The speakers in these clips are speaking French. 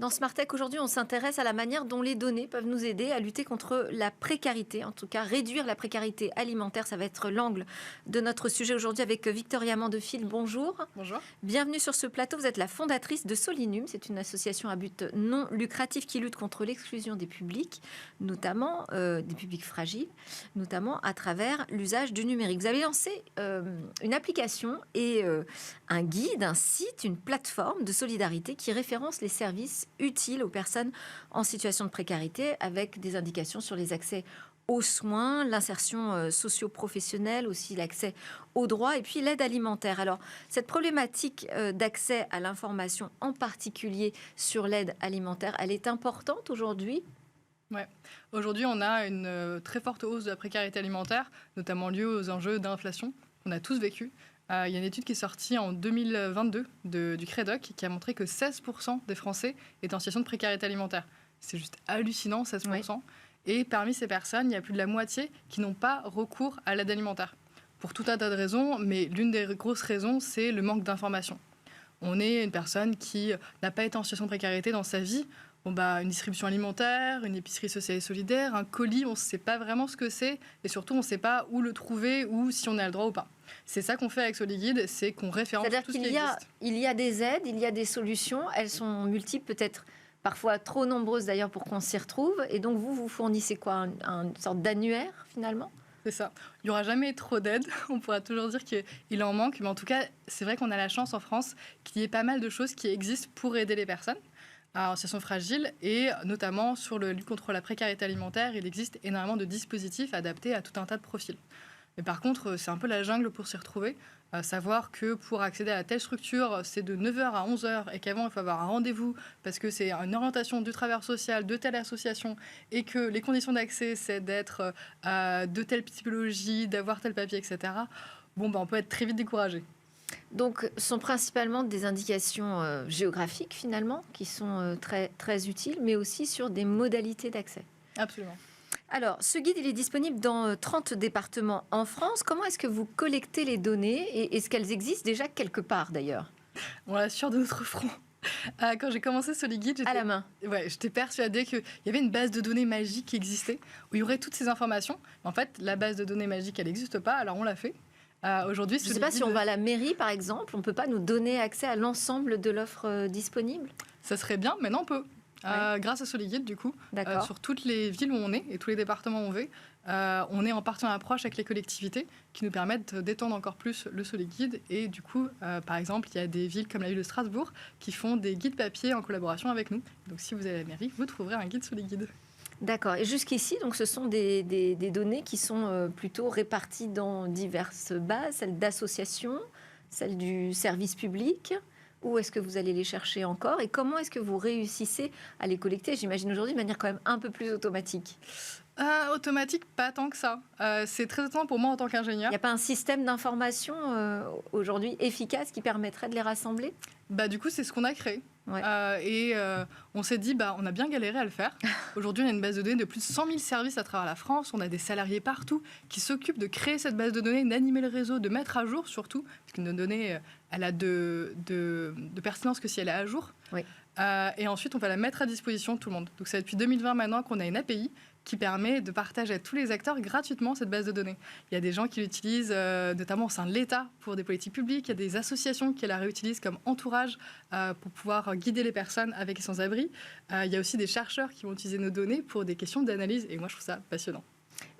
Dans Smart Tech, aujourd'hui, on s'intéresse à la manière dont les données peuvent nous aider à lutter contre la précarité, en tout cas réduire la précarité alimentaire. Ça va être l'angle de notre sujet aujourd'hui avec Victoria Mandefil. Bonjour. Bonjour. Bienvenue sur ce plateau. Vous êtes la fondatrice de Solinum. C'est une association à but non lucratif qui lutte contre l'exclusion des publics, notamment des publics fragiles, notamment à travers l'usage du numérique. Vous avez lancé une application et un guide, un site, une plateforme de solidarité qui référence les services utiles aux personnes en situation de précarité avec des indications sur les accès aux soins, l'insertion socio-professionnelle, aussi l'accès aux droits et puis l'aide alimentaire. Alors, cette problématique d'accès à l'information, en particulier sur l'aide alimentaire, elle est importante aujourd'hui ? Ouais. Aujourd'hui, on a une très forte hausse de la précarité alimentaire, notamment liée aux enjeux d'inflation qu'on a tous vécu. Il y a une étude qui est sortie en 2022 du Crédoc qui a montré que 16% des Français étaient en situation de précarité alimentaire. C'est juste hallucinant, 16%. Oui. Et parmi ces personnes, il y a plus de la moitié qui n'ont pas recours à l'aide alimentaire. Pour tout un tas de raisons, mais l'une des grosses raisons, c'est le manque d'information. On est une personne qui n'a pas été en situation de précarité dans sa vie. Une distribution alimentaire, une épicerie sociale et solidaire, un colis, on ne sait pas vraiment ce que c'est et surtout on ne sait pas où le trouver ou si on a le droit ou pas. C'est ça qu'on fait avec Soliguide, c'est qu'on référence tout ce qui existe. Il y a des aides, il y a des solutions, elles sont multiples, peut-être parfois trop nombreuses d'ailleurs pour qu'on s'y retrouve. Et donc vous fournissez quoi, une sorte d'annuaire finalement ? C'est ça. Il n'y aura jamais trop d'aide. On pourra toujours dire qu'il en manque. Mais en tout cas, c'est vrai qu'on a la chance en France qu'il y ait pas mal de choses qui existent pour aider les personnes en situation fragile et notamment sur le lutte contre la précarité alimentaire, il existe énormément de dispositifs adaptés à tout un tas de profils. Mais par contre, c'est un peu la jungle pour s'y retrouver. Savoir que pour accéder à telle structure, c'est de 9h à 11h et qu'avant, il faut avoir un rendez-vous parce que c'est une orientation du travailleur social de telle association et que les conditions d'accès, c'est d'être de telle typologie, d'avoir tel papier, etc. On peut être très vite découragé. Donc, ce sont principalement des indications géographiques, finalement, qui sont très, très utiles, mais aussi sur des modalités d'accès. Absolument. Alors, ce guide, il est disponible dans 30 départements en France. Comment est-ce que vous collectez les données et est-ce qu'elles existent déjà quelque part, d'ailleurs ? On l'assure de notre front. Quand j'ai commencé Soliguide, j'étais persuadée qu'il y avait une base de données magique qui existait, où il y aurait toutes ces informations. En fait, la base de données magique, elle n'existe pas, alors on l'a fait. Aujourd'hui, je ne sais pas si on va à la mairie, par exemple, on ne peut pas nous donner accès à l'ensemble de l'offre disponible ? Ça serait bien, mais non, on peut. Grâce à Soliguide, du coup, sur toutes les villes où on est et tous les départements où on va, on est en partenariat proche avec les collectivités qui nous permettent d'étendre encore plus le Soliguide. Et du coup, par exemple, il y a des villes comme la ville de Strasbourg qui font des guides papier en collaboration avec nous. Donc, si vous allez à la mairie, vous trouverez un guide Soliguide. D'accord. Et jusqu'ici, donc, ce sont des données qui sont plutôt réparties dans diverses bases, celles d'associations, celles du service public. Où est-ce que vous allez les chercher encore et comment est-ce que vous réussissez à les collecter, j'imagine aujourd'hui, de manière quand même un peu plus automatique ? Automatique, pas tant que ça. C'est très étonnant pour moi en tant qu'ingénieur. Il n'y a pas un système d'information aujourd'hui efficace qui permettrait de les rassembler ? Du coup, c'est ce qu'on a créé. Ouais. On s'est dit, on a bien galéré à le faire. Aujourd'hui, on a une base de données de plus de 100 000 services à travers la France. On a des salariés partout qui s'occupent de créer cette base de données, d'animer le réseau, de mettre à jour surtout. Parce qu'une donnée, elle a de pertinence que si elle est à jour. Oui. Et ensuite, on va la mettre à disposition de tout le monde. Donc, c'est depuis 2020 maintenant qu'on a une API qui permet de partager à tous les acteurs gratuitement cette base de données. Il y a des gens qui l'utilisent, notamment au sein de l'État, pour des politiques publiques. Il y a des associations qui la réutilisent comme entourage pour pouvoir guider les personnes avec et sans abri. Il y a aussi des chercheurs qui vont utiliser nos données pour des questions d'analyse. Et moi, je trouve ça passionnant.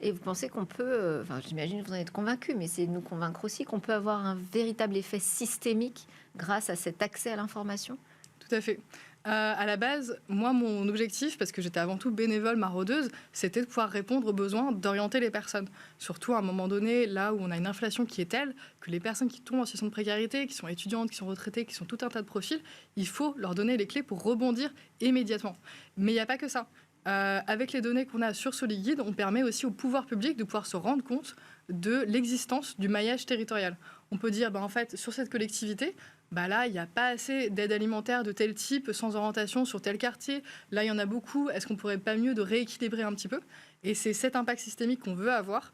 Et vous pensez qu'on peut, j'imagine que vous en êtes convaincus, mais c'est de nous convaincre aussi qu'on peut avoir un véritable effet systémique grâce à cet accès à l'information ? Tout à fait. À la base, moi, mon objectif, parce que j'étais avant tout bénévole maraudeuse, c'était de pouvoir répondre aux besoins d'orienter les personnes. Surtout à un moment donné, là où on a une inflation qui est telle que les personnes qui tombent en situation de précarité, qui sont étudiantes, qui sont retraitées, qui sont tout un tas de profils, il faut leur donner les clés pour rebondir immédiatement. Mais il n'y a pas que ça. Avec les données qu'on a sur Soliguide, on permet aussi au pouvoir public de pouvoir se rendre compte de l'existence du maillage territorial. On peut dire, en fait, sur cette collectivité, là, il n'y a pas assez d'aide alimentaire de tel type, sans orientation sur tel quartier. Là, il y en a beaucoup. Est-ce qu'on ne pourrait pas mieux de rééquilibrer un petit peu ? Et c'est cet impact systémique qu'on veut avoir,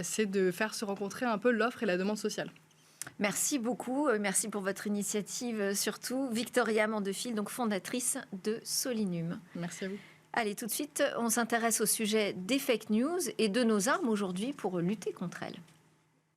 c'est de faire se rencontrer un peu l'offre et la demande sociale. Merci beaucoup. Merci pour votre initiative, surtout. Victoria Mandefil, donc fondatrice de Solinum. Merci à vous. Allez, tout de suite, on s'intéresse au sujet des fake news et de nos armes aujourd'hui pour lutter contre elles.